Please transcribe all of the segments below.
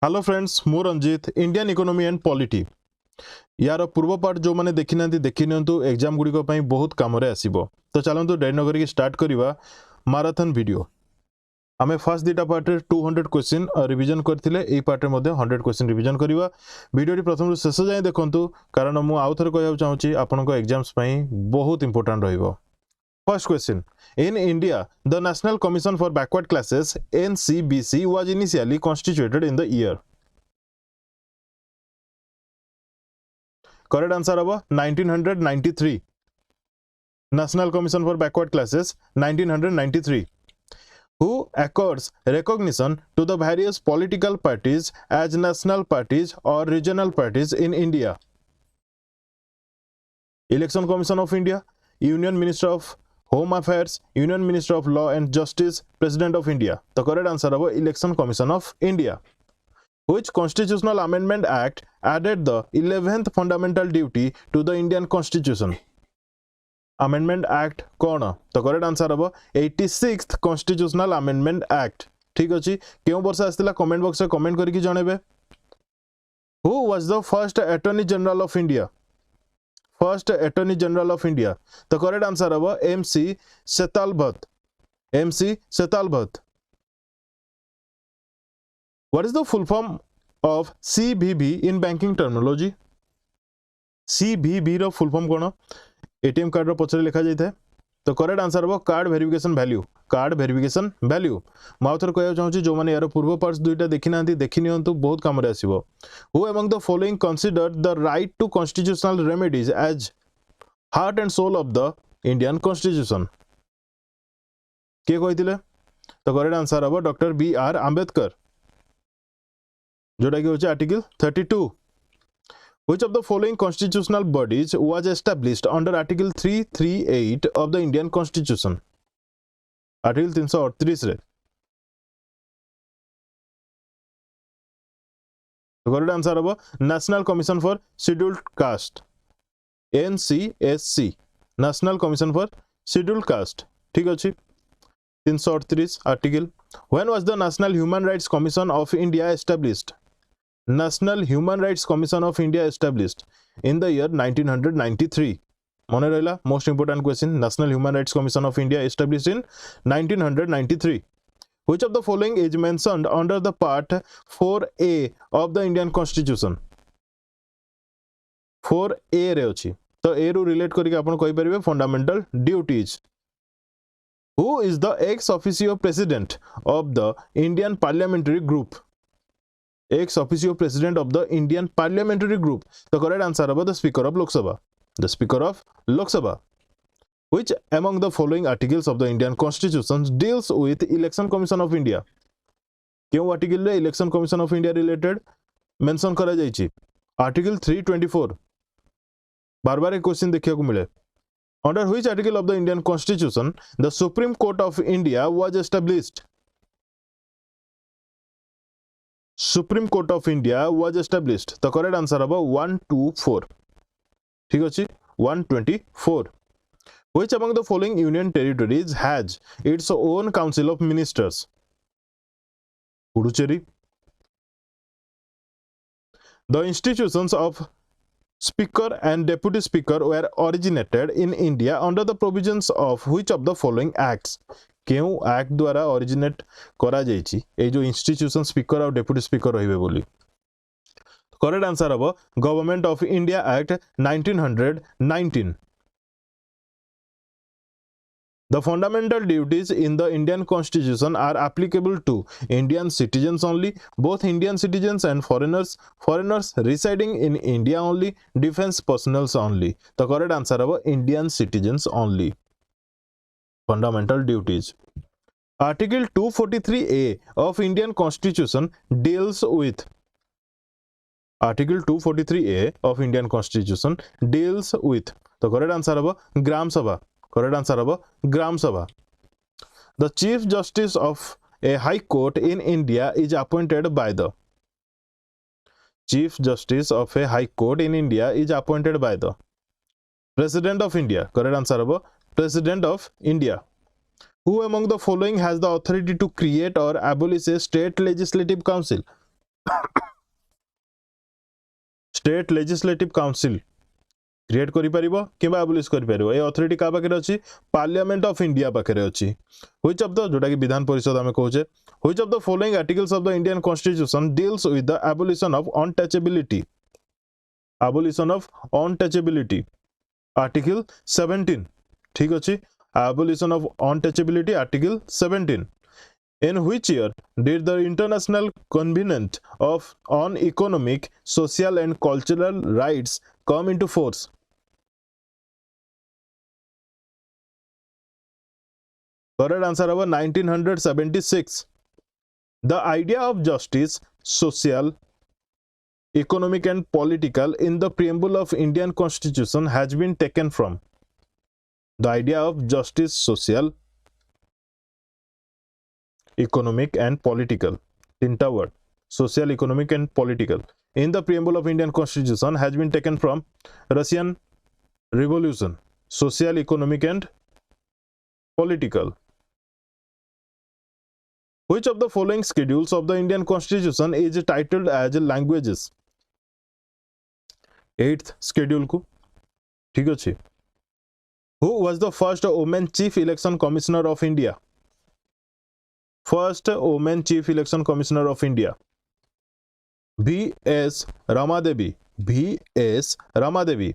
Hello friends मु Ranjit Indian economy and polity यार पूर्व पार्ट जो मैंने देखी ना देखी नियंतु एग्जाम गुडी को बहुत काम आसो। तो चलतु डेरी नगरी की स्टार्ट करवा माराथन वीडियो। आम फर्स्ट दुटा पार्ट 200 क्वेश्चन रिवीजन करथिले, एई पार्ट रे 100 क्वेश्चन रिवीजन करवा। वीडियो प्रथम शेष जाए देखंतु कारण मु आउ थरे कहया चाहूची आपनको एग्जाम्स पई बहुत important रहइबो। First question. In India, the National Commission for Backward Classes (NCBC) was initially constituted in the year. Correct answer of 1993. National Commission for Backward Classes 1993. Who accords recognition to the various political parties as national parties or regional parties in India? Election Commission of India, Union Minister of Home Affairs, Union Minister of Law and Justice, President of India. The correct answer of Election Commission of India. Which constitutional amendment act added the 11th fundamental duty to the Indian Constitution? Amendment Act कौन? तो correct answer of 86th Constitutional Amendment Act. ठीक अछि, केउ वर्ष आस्तिला comment box रे comment करके जणेबे। Who was the first Attorney General of India? First Attorney General of India. The correct answer of MC Setalbhatt. MC Setalbhatt. What is the full form of CVV in banking terminology? CVV रो full form कोन? ATM card रो पछरे लिखा जाय थाए। तो correct answer हो card verification value. Card verification value माउथर कहया चाहूची जो माने यार पूर्व पार्ट्स दुईटा देखि नांती देखि नियंतु बहुत काम रे आसीबो। Who among the following considered the right to constitutional remedies as heart and soul of the Indian constitution? के कहितिले? तो करेक्ट आंसर हो डॉक्टर बी आर आंबेडकर, जोटा कि होचे article 32. Which of the following constitutional bodies was established under Article 338 of the Indian Constitution? Article 338 रे. The correct answer होगा National Commission for Scheduled Caste, NCSC, National Commission for Scheduled Caste. ठीक अछि. 338 article. When was the National Human Rights Commission of India established? National Human Rights Commission of India established in the year 1993. Mone rahila most important question. National Human Rights Commission of India established in 1993. Which of the following is mentioned under the part 4A of the Indian Constitution? 4A रे अछि. तो A रू relate करके आपण कहि परिबे fundamental duties. Who is the ex officio president of the Indian Parliamentary Group? Ex officio president of the Indian Parliamentary Group. The correct answer about the Speaker of Lok Sabha. The Speaker of Lok Sabha. Which among the following articles of the Indian Constitution deals with Election Commission of India? क्यों article रे Election Commission of India related mention करा जायछि? Article 324. बार बार एक question देखिया को मिले. Under which article of the Indian Constitution the Supreme Court of India was established? Supreme Court of India was established. The correct answer about 124. ठीक अछि 124. Which among the following union territories has its own council of ministers? Puducherry. The institutions of Speaker and Deputy Speaker were originated in India under the provisions of which of the following acts? क्यों act द्वारा originate करा जायछि ए जो institution speaker और deputy speaker रहिबे बोली? Correct answer हबो government of India act 1919. The fundamental duties in the Indian Constitution are applicable to Indian citizens only, both Indian citizens and foreigners, foreigners residing in India only, defense personnel only. The correct answer habo Indian citizens only. Fundamental duties. Article 243A of Indian Constitution deals with. Article 243A of Indian Constitution deals with. The correct answer habo Gram Sabha. Correct answer habo Gram Sabha. The Chief Justice of a High Court in India is appointed by the. Chief Justice of a High Court in India is appointed by the President of India. Correct answer habo President of India. Who among the following has the authority to create or abolish a state legislative council? State legislative council create करि परिबो किबा abolish करि परिबो ए authority का पाखरे अछि parliament of India पाखरे अछि which of the जोटा कि विधान परिषद हमें कहूचे which of the following articles of the Indian constitution deals with the abolition of untouchability article 17 ठीक अछि abolition of untouchability article 17 in which year did the international covenant on economic social and cultural rights come into force correct answer over 1976 the idea of justice social economic and political in the preamble of Indian constitution has been taken from the idea of justice social economic and political tinta word social economic and political in the preamble of Indian constitution has been taken from Russian revolution social economic and political which of the following schedules of the Indian constitution is titled as languages 8th schedule को ठीक अछि who was the first woman chief election commissioner of India first woman chief election commissioner of India V.S. Ramadevi V.S. Ramadevi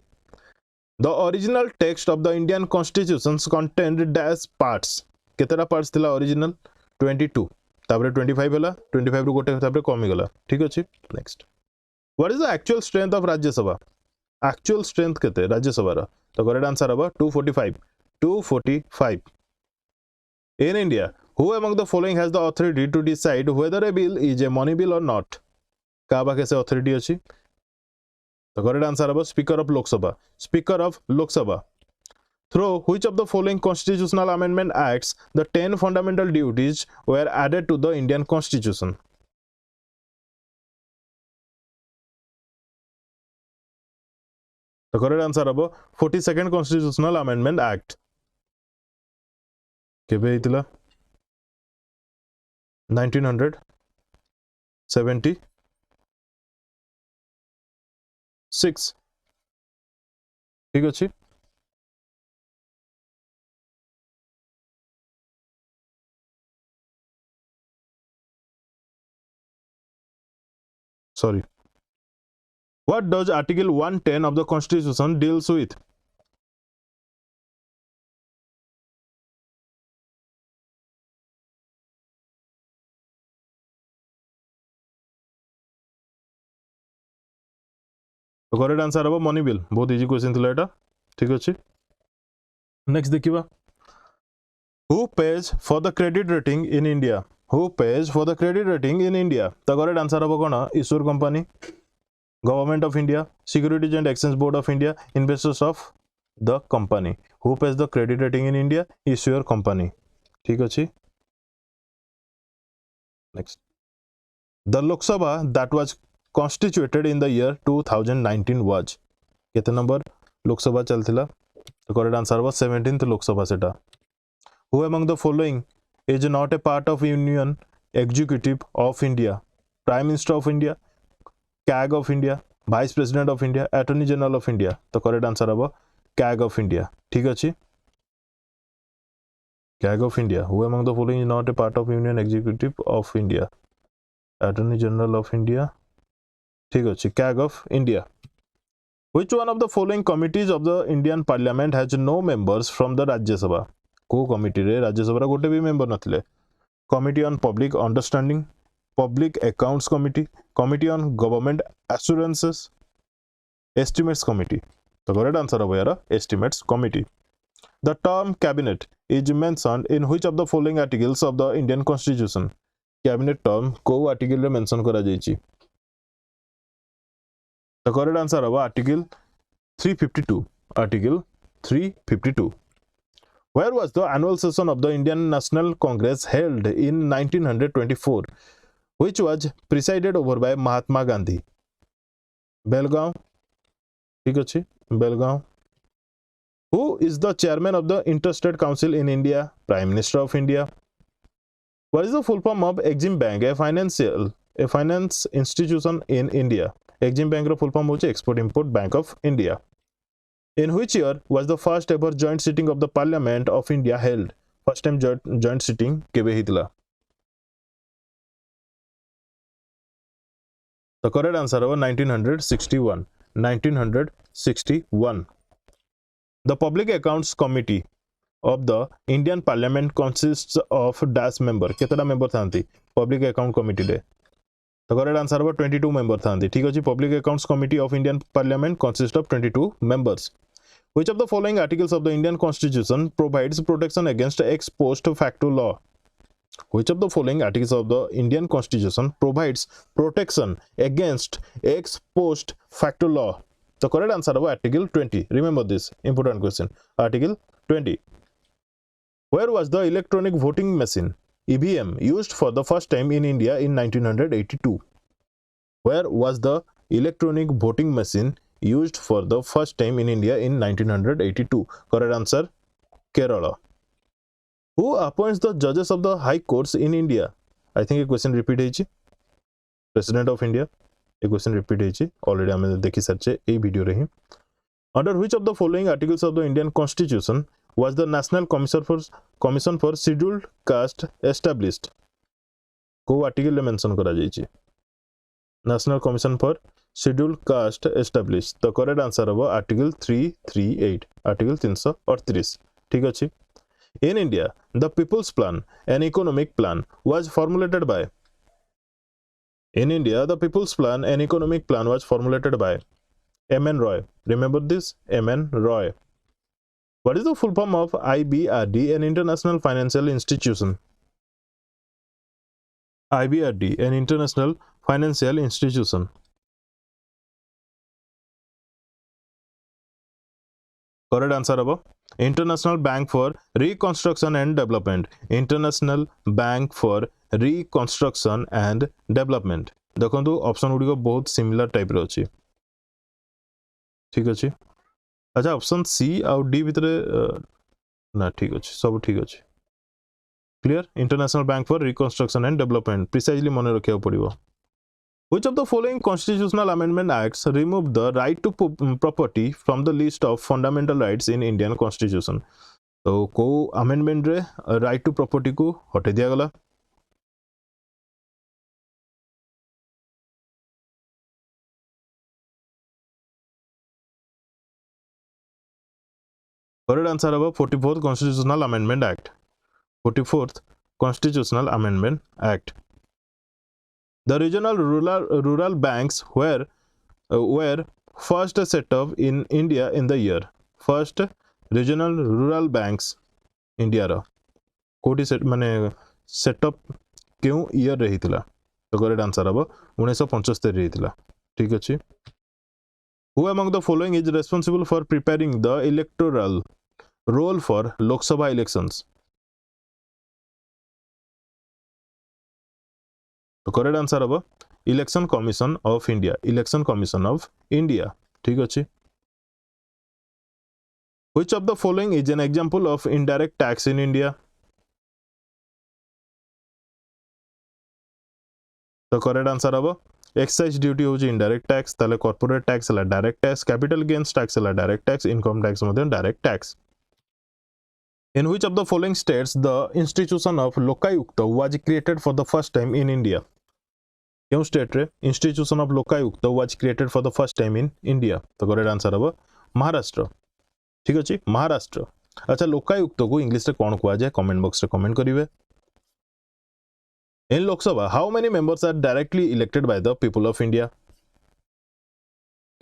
the original text of the Indian constitutions contained dash parts केतेटा parts थिला original 22 तापर 25 होला 25 रु गोटे तापर कमी गला ठीक अछि next what is the actual strength of Rajya Sabha actual strength केते राज्य सभा रा तो करेक्ट आंसर हबा 245 in India who among the following has the authority to decide whether a bill is a money bill or not का पाखे से authority अछि तो करेक्ट आंसर हबा स्पीकर ऑफ लोक सभा through which of the following constitutional amendment acts the 10 fundamental duties were added to the Indian constitution the correct answer habo 42nd constitutional amendment act केबे हितला 1976 ठीक अछि sorry what does article 110 of the constitution deals with तो correct answer हबो money bill बहुत easy question थिला एटा ठीक अछि next देखिबा who pays for the credit rating in India who pays for the credit rating in India तो correct answer हबो कोन ईश्वर company government of India securities and exchange board of India investors of the company who pays the credit rating in India ईश्वर company ठीक अछि next the Lok Sabha that was constituted in the year 2019 was केते number Lok Sabha चलथिला तो correct answer was 17th लोक सभा सेटा who among the following is not a part of union executive of India prime minister of India CAG of India vice president of India attorney general of India तो correct answer हबो CAG of India ठीक अछि CAG of India who among the following is not a part of union executive of India attorney general of India ठीक अछि CAG of India which one of the following committees of the Indian parliament has no members from the Rajya Sabha को committee रे राज्य सभा गोटे भी member नथिले committee on public understanding public accounts committee committee on government assurances estimates committee तो correct answer हबो यार estimates committee the term cabinet is mentioned in which of the following articles of the Indian constitution cabinet term को article रे mention करा जायछि the correct answer of article 352 article 352 where was the annual session of the Indian National Congress held in 1924 which was presided over by Mahatma Gandhi Belgaum ठीक अछि Belgaum who is the chairman of the Interstate Council in India Prime Minister of India what is the full form of Exim Bank a financial a finance institution in India. Exim Bank ro full form hoche Export Import Bank of India. In which year was the first ever joint sitting of the Parliament of India held? First time joint sitting kebe hitla? The correct answer was 1961. 1961. The Public Accounts Committee of the Indian Parliament consists of dash member. केतटा member थांती Public Account Committee de? The correct answer was 22 member थांती. ठीक अछि. Public Accounts Committee of Indian Parliament consists of 22 members. Which of the following articles of the Indian Constitution provides protection against ex post facto law? Which of the following articles of the Indian Constitution provides protection against ex post facto law? The correct answer was Article 20. Remember this important question. Article 20. Where was the electronic voting machine (EVM) used for the first time in India in 1982? Where was the electronic voting machine used for the first time in India in 1982? Correct answer, Kerala. Who appoints the judges of the high courts in India? I think a question repeat ହେଇଛି. President of India. A question repeat ହେଇଛି. Already ଆମେ देखी सारछे ए video रे ही. Under which of the following articles of the Indian Constitution was the National Commission for Scheduled Caste established? को article रे mention करा जायछि? National Commission for Scheduled Caste established. The correct answer होगा Article 338. Article 338. ठीक अछि. In India, the People's Plan, an economic plan, was formulated by. In India, the People's Plan, an economic plan, was formulated by M.N. Roy. Remember this? M.N. Roy. What is the full form of IBRD, an international financial institution? IBRD, an international financial institution. Correct answer होगा International Bank for Reconstruction and Development. International Bank for Reconstruction and Development. देखो option Gudi बहुत similar type रे अछि. ठीक अछि. अच्छा option C आउ D भितर ना ठीक अछि. सब ठीक अछि. Clear. International Bank for Reconstruction and Development. Precisely मन रखिया पड़िबो. Which of the following constitutional amendment acts removed the right to property from the list of fundamental rights in Indian Constitution? तो को amendment रे right to property को हटे दिया गला. Correct answer होगा 44th Constitutional Amendment Act. 44th Constitutional Amendment Act. The regional rural banks were first set up in India in the year. First regional rural banks India रा कोटी set माने setup क्यों year रही थिला? तो correct answer हबो 1975 रही थिला. ठीक अछि. Who among the following is responsible for preparing the electoral roll for Lok Sabha elections? तो करेक्ट आंसर हबो Election Commission of India. Election Commission of India. ठीक अछि. Which of the following is an example of indirect tax in India? तो correct answer हबो excise duty होची indirect tax. ताले corporate tax हला direct tax, capital gains tax हला direct tax, income tax मध्ये direct tax. In which of the following states the institution of Lokayukta was created for the first time in India? क्यों state रे institution of Lokayukta was created for the first time in India? तो correct answer हबो महाराष्ट्र. ठीक अछि. महाराष्ट्र. अच्छा लोकायुक्त को English रे कोन कुआ जाय? कमेंट बॉक्स रे कमेंट करिवे. In Lok Sabha how many members are directly elected by the people of India?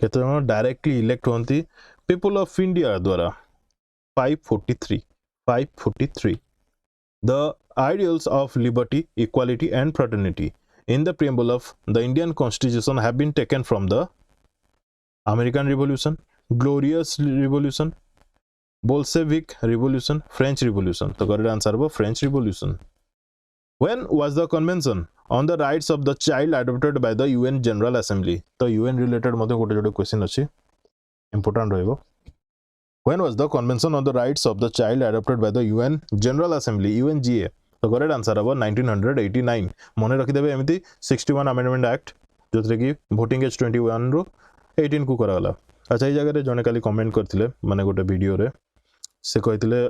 केते जन डायरेक्टली इलेक्ट होंती पीपल ऑफ इंडिया द्वारा? 543. 543. The ideals of liberty, equality and fraternity in the preamble of the Indian Constitution have been taken from the American Revolution, Glorious Revolution, Bolshevik Revolution, French Revolution. The correct answer was French Revolution. When was the Convention on the Rights of the Child adopted by the UN General Assembly? The UN related मध्ये गोटे Jote question अछि important रहइबो. When was the Convention on the Rights of the Child adopted by the UN General Assembly, UNGA, तो correct answer हम 1989 मन रखिदेवे एमती 61 amendment act जो कि voting as 21 रु 18 को करागला। अच्छा ये जगह जने काली कमेंट करथिले माने गोटे वीडियो रे से कहथिले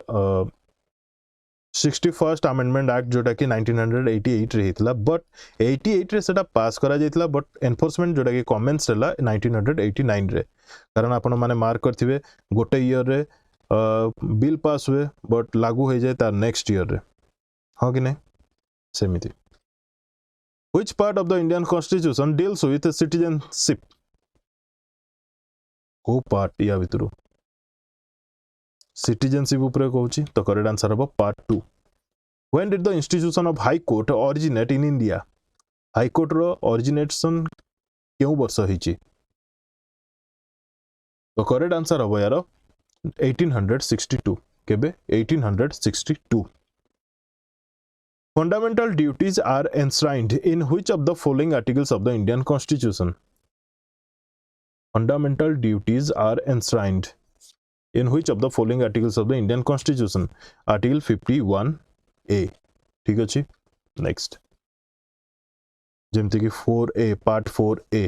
61st अमेंडमेंट एक्ट जोटा कि 1988 रे हितला बट 88 रे सेटा पास करा जायतिला बट एनफोर्समेंट जोटा कि कमेंट्स रेला 1989 रे कारण आपण माने मार्क करथिबे गोटे ईयर रे बिल पास हुए बट लागू हो जाए तार नेक्स्ट ईयर रे हाँ कि नहीं सेमिति। Which part of the Indian Constitution deals with citizenship? को पार्ट या भितरु citizenship उपरे कहूची तो करेक्ट आंसर हम part 2। When did the institution of High Court originate in India? High Court रो origination क्यों वर्ष होईची तो करेक्ट आंसर हम यार 1862 केबे 1862। Fundamental duties are enshrined in which of the following articles of the Indian Constitution? Fundamental duties are enshrined in which of the following articles of the Indian Constitution? Article 51A ठीक अछि। Next जेमति कि 4A part 4A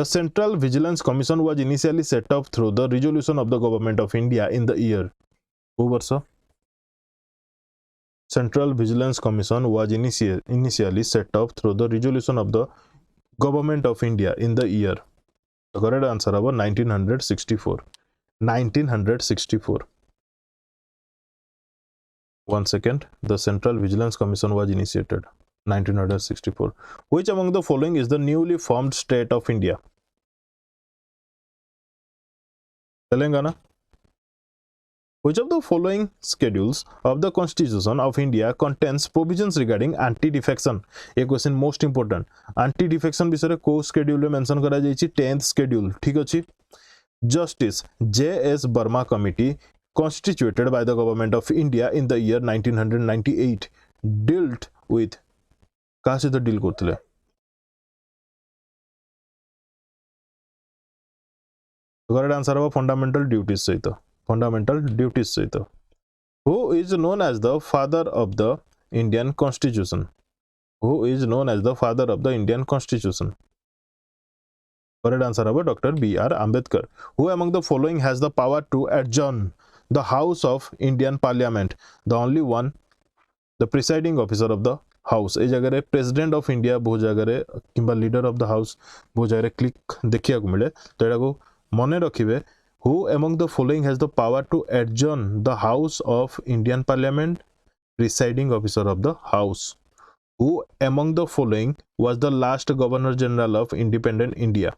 the Central Vigilance Commission was initially set up through the resolution of the Government of India in the year को वर्ष Central Vigilance Commission was initially set up through the resolution of the Government of India in the year the correct answer is 1964 1964 1 second the Central Vigilance Commission was initiated 1964 which among the following is the newly formed state of India Telangana which of the following schedules of the Constitution of India contains provisions regarding anti-defection ये question most important anti-defection विषय को schedule में mention करा जायछि 10th schedule ठीक अछि Justice J.S. Burma Committee constituted by the Government of India in the year 1998 dealt with का से तो डील करथिले करेक्ट आंसर है फंडामेंटल ड्यूटीज सहित फंडामेंटल ड्यूटीज सहित who is known as the father of the Indian Constitution who is known as the father of the Indian Constitution correct answer है Dr. B.R. Ambedkar who among the following has the power to adjourn the House of Indian Parliament the only one the presiding officer of the House ए जगह president of India बहुत जगह किंबा leader of the house बहुत जगह click देखिया को मिले तो एटा को मने रखिबे who among the following has the power to adjourn the House of Indian Parliament presiding officer of the House who among the following was the last Governor General of Independent India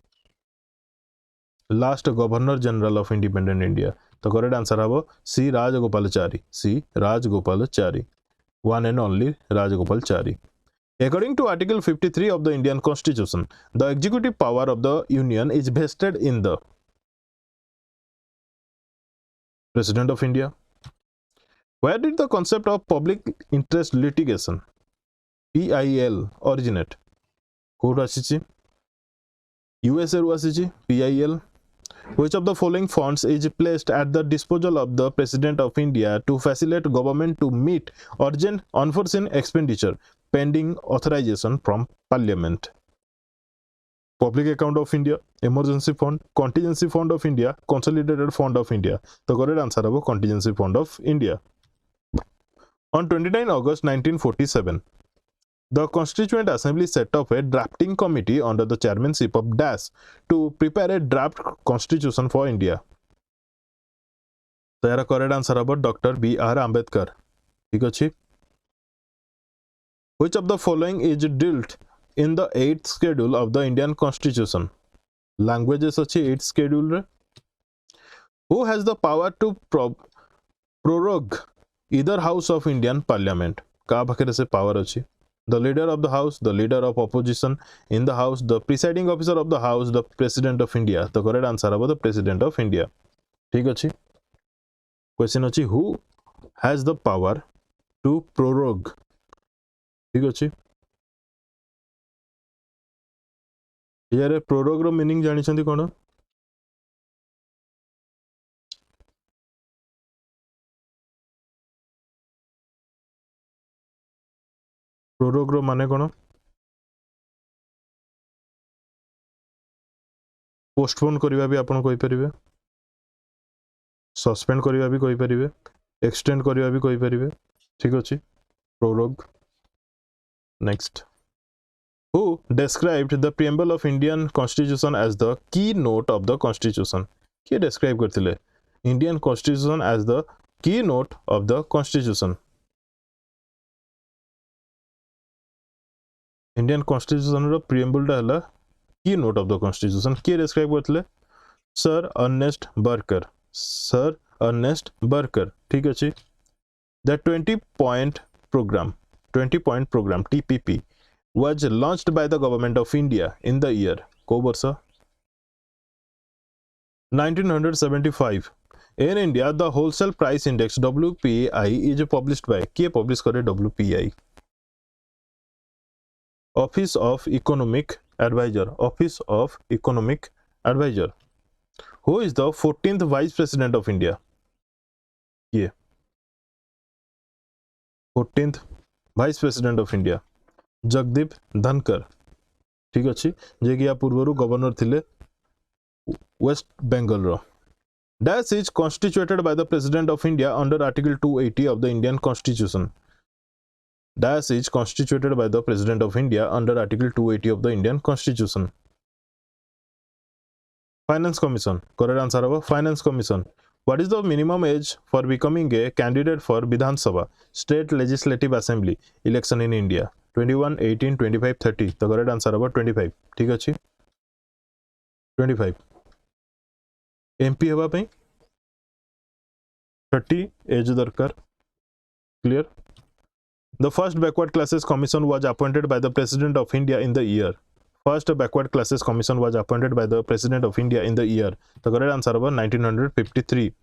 last Governor General of Independent India तो correct answer है C. Rajagopalachari C. Rajagopalachari one and only Rajagopalachari according to Article 53 of the Indian Constitution the executive power of the Union is vested in the President of India where did the concept of public interest litigation PIL originate कोड आसीची USA रू आसीची PIL which of the following funds is placed at the disposal of the President of India to facilitate government to meet urgent unforeseen expenditure pending authorization from Parliament Public Account of India, Emergency Fund, Contingency Fund of India, Consolidated Fund of India. The correct answer is Contingency Fund of India. On 29 August 1947, the Constituent Assembly set up a drafting committee under the chairmanship of Dash to prepare a draft constitution for India. So, the correct answer is Dr. B.R. Ambedkar. ठीक अछि Which of the following is dealt in the 8th schedule of the Indian Constitution languages achi 8th schedule re who has the power to prorogue either house of Indian Parliament का पाखरे से power achi the leader of the house the leader of opposition in the house the presiding officer of the house the president of India the correct answer is the president of India ठीक अछि question achi who has the power to prorogue ठीक अछि यार prorogue रो meaning जानि छथि कोन prorogue रो माने कोन postpone करबा भी आपण कहि परिबे सस्पेंड करबा भी कहि परिबे एक्सटेंड करबा भी कहि परिबे ठीक अछि prorogue next who described the preamble of Indian Constitution as the keynote of the Constitution किए describe करथिले Indian Constitution as the keynote of the Constitution Indian Constitution रो preamble टा हला keynote of the Constitution किए describe करथिले Sir Ernest Barker ठीक अछि the 20-point program TPP was launched by the government of India in the year को वर्ष 1975 in India the wholesale price index WPI is published by किए publish करे WPI Office of Economic Advisor who is the 14th vice president of India किए 14th vice president of India Jagdeep धनकर ठीक अछि जे कि या पूर्वरु गवर्नर थिले वेस्ट बंगाल रो Dash is constituted by the President of India under Article 280 of the Indian Constitution. Dash is constituted by the President of India under Article 280 of the Indian Constitution. Finance Commission. Correct answer of Finance Commission. What is the minimum age for becoming a candidate for Vidhan Sabha, State Legislative Assembly election in India? 21, 18, 25, 30. The correct answer of 25. ठीक अछि 25. MP हेबा पई 30 as दरकार clear. The first backward classes commission was appointed by the President of India in the year. First backward classes commission was appointed by the President of India in the year. The correct answer was 1953.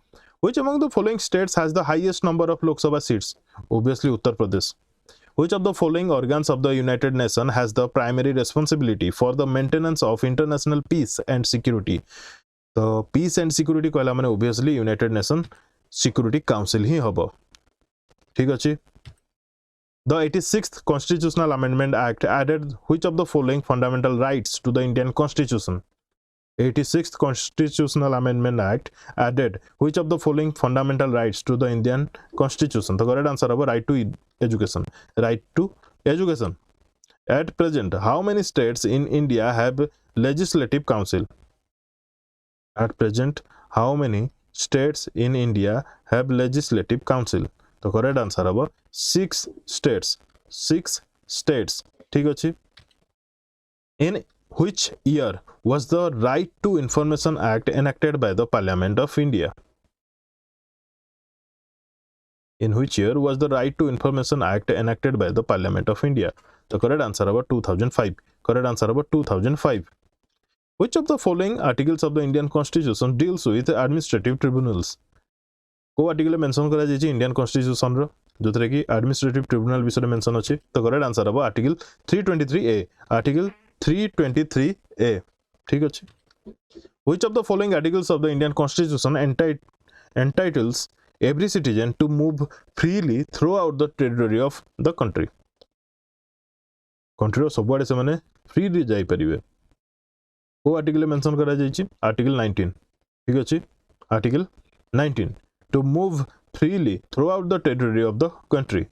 Which among the following states has the highest number of Lok Sabha seats? Obviously Uttar Pradesh. Which of the following organs of the United Nations has the primary responsibility for the maintenance of international peace and security? The peace and security कहला माने obviously United Nations Security Council ही हबो ठीक अछि The 86th Constitutional Amendment Act added which of the following fundamental rights to the Indian Constitution? 86th Constitutional Amendment Act added which of the following fundamental rights to the Indian Constitution? The correct answer is right to education. Right to education. At present, how many states in India have legislative council? At present, how many states in India have legislative council? The correct answer is 6 states. 6 states. ठीक अछि In which year was the Right to Information Act enacted by the Parliament of India? In which year was the Right to Information Act enacted by the Parliament of India? The correct answer is 2005. Correct answer is 2005. Which of the following articles of the Indian Constitution deals with administrative tribunals? को article mention करा जाय Indian constitution रो जोतरे कि administrative tribunal विषय में mention अछि तो correct answer हबो article 323 ए article 323 ए ठीक अछि which of the following articles of the Indian constitution entitles every citizen to move freely throughout the territory of the country रो सबआडे से माने फ्रीली जाई परिबे को आर्टिकल मेंशन करा जाय आर्टिकल 19 ठीक अछि article 19 to move freely throughout the territory of the country.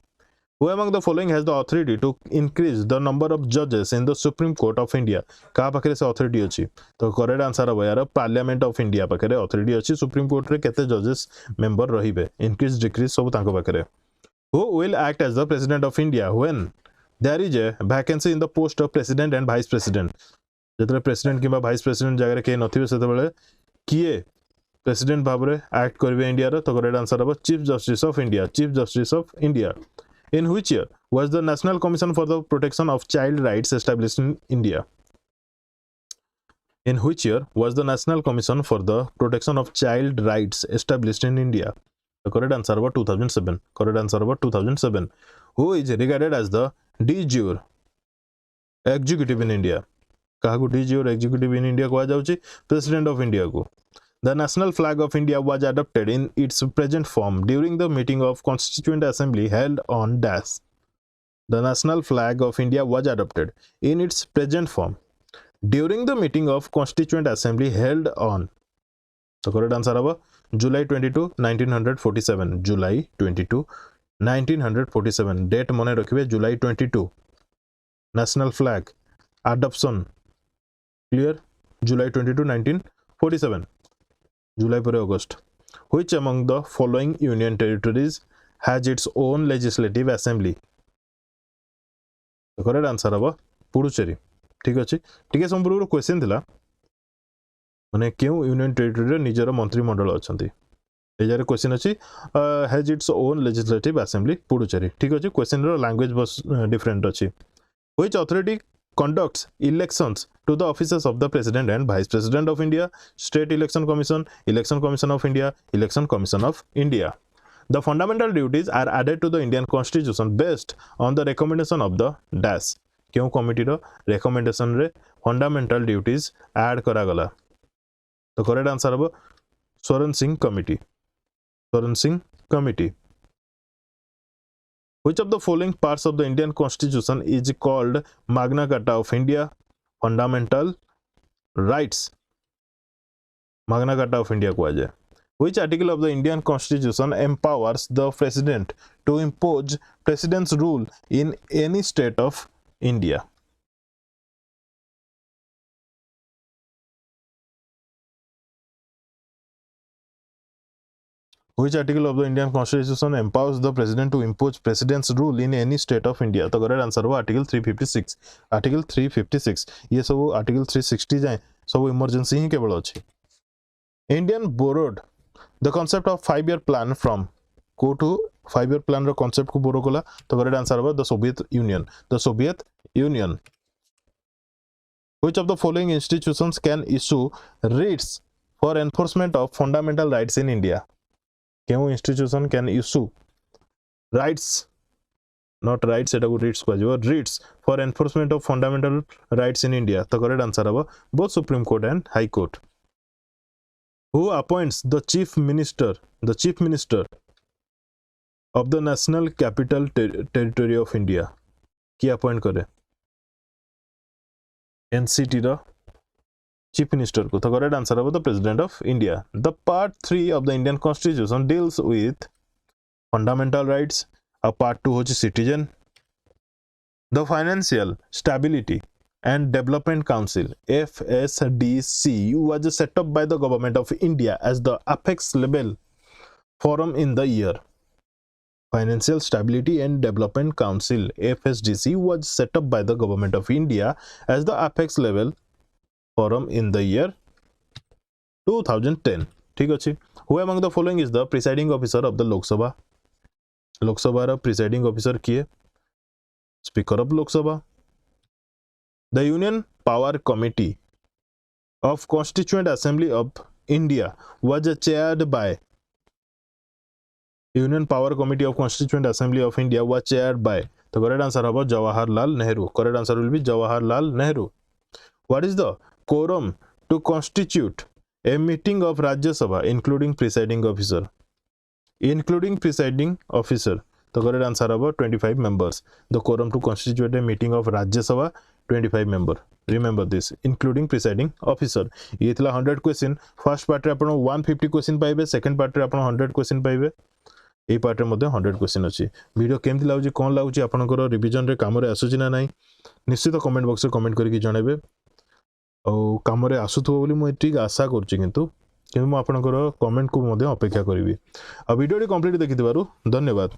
Who among the following has the authority to increase the number of judges in the Supreme Court of India? का पाखरे से authority अछि तो correct answer हो यार parliament of India पाखरे authority अछि supreme court रे केते जजेस मेंबर रहिबे इंक्रीज डिक्रीज सब तांको पाखरे Who will act as the president of India when there is a vacancy in the post of president and vice president? जेतरे प्रेसिडेंट किबा वाइस प्रेसिडेंट जगह के नथिबे सेते बेले किए प्रेसिडेंट भाबरे एक्ट करबे इंडिया रो तो करेक्ट आंसर हबो chief justice of India in which year was the National Commission for the Protection of Child Rights established in India? In which year was the National Commission for the Protection of Child Rights established in India? The correct answer was 2007. Correct answer was 2007. Who is regarded as the de jure executive in India? काहाकू de jure executive in India कहा जाउची President of India को. The national flag of India was adopted in its present form during the meeting of Constituent Assembly held on Dash. The national flag of India was adopted in its present form during the meeting of Constituent Assembly held on. The correct answer is July 22, 1947. July 22, 1947. Date mone rakhibe July 22. National flag adoption clear July 22, 1947. July पर August. Which among the following union territories has its own legislative assembly? The correct answer है पुडुचेरी. ठीक अच्छे T संपूर्ण question थिला माने क्यों union territory निजर मंत्रिमंडल अछंती एजार क्वेश्चन अछि has its own legislative assembly Puducherry. ठीक अच्छे क्वेश्चन रो लैंग्वेज बस डिफरेंट अछि. Which authority conducts elections to the offices of the president and vice president of India? State Election Commission, Election Commission of India, Election Commission of India. The fundamental duties are added to the Indian Constitution based on the recommendation of the dash. क्यों committee रो recommendation रे fundamental duties add करा गला? तो correct answer है Soren Singh committee. Soren Singh committee. Which of the following parts of the Indian Constitution is called Magna Carta of India? Fundamental rights. Magna Carta of India को आजे. Which article of the Indian Constitution empowers the president to impose president's rule in any state of India? Which article of the Indian Constitution empowers the president to impose president's rule in any state of India? तो correct answer हुआ article 356. Article 356. ये सब article 360 जाए सब emergency ही केवल अच्छी. Indian borrowed the concept of 5-year plan from go to 5-year plan row concept को borrow कला तो correct answer हुआ the Soviet Union. The Soviet Union. Which of the following institutions can issue writs for enforcement of fundamental rights in India? क्यों institution can issue rights not rights एटा को writs को जो writs for enforcement of fundamental rights in India? तो correct answer है both Supreme Court and High Court. Who appoints the chief minister of the National Capital Territory of India? की appoint करे NCT रो chief minister को. तो correct answer है the president of India. The part 3 of the Indian Constitution deals with fundamental rights. A part 2 होची citizen. The Financial Stability and Development Council FSDC was set up by the government of India as the apex level forum in the year. Financial Stability and Development Council FSDC was set up by the government of India as the apex level forum in the year 2010. ठीक अच्छे. Who among the following is the presiding officer of the Lok Sabha? Lok Sabha रा presiding officer किए Speaker of Lok Sabha. The Union Power Committee of Constituent Assembly of India was chaired by Union Power Committee of Constituent Assembly of India was chaired by. The correct answer है Jawaharlal Nehru. Correct answer will be Jawaharlal Nehru. What is the quorum to constitute a meeting of Rajya Sabha including presiding officer? Including presiding officer. The correct answer is 25 members. The quorum to constitute a meeting of Rajya Sabha 25 member. Remember this, including presiding officer. ये थिला 100 question. First part रे आपण 150 question पाइबे, second part रे आपण 100 question पाइबे. এই পার্টରେ ମଧ୍ୟ 100 क्वेश्चन अछि. वीडियो केमति लाउची कोन लाउची आपनकर रिवीजन रे काम रे आसुची ना नाही निश्चित कमेंट बॉक्स रे कमेंट करके जणाबे. और काम रे आसुथो बोली मु ठीक आशा करछि किंतु मु आपनकर कमेंट को ମଧ୍ୟ अपेक्षा करिवि. आ वीडियो टी कंप्लीट देखिथिबारु धन्यवाद.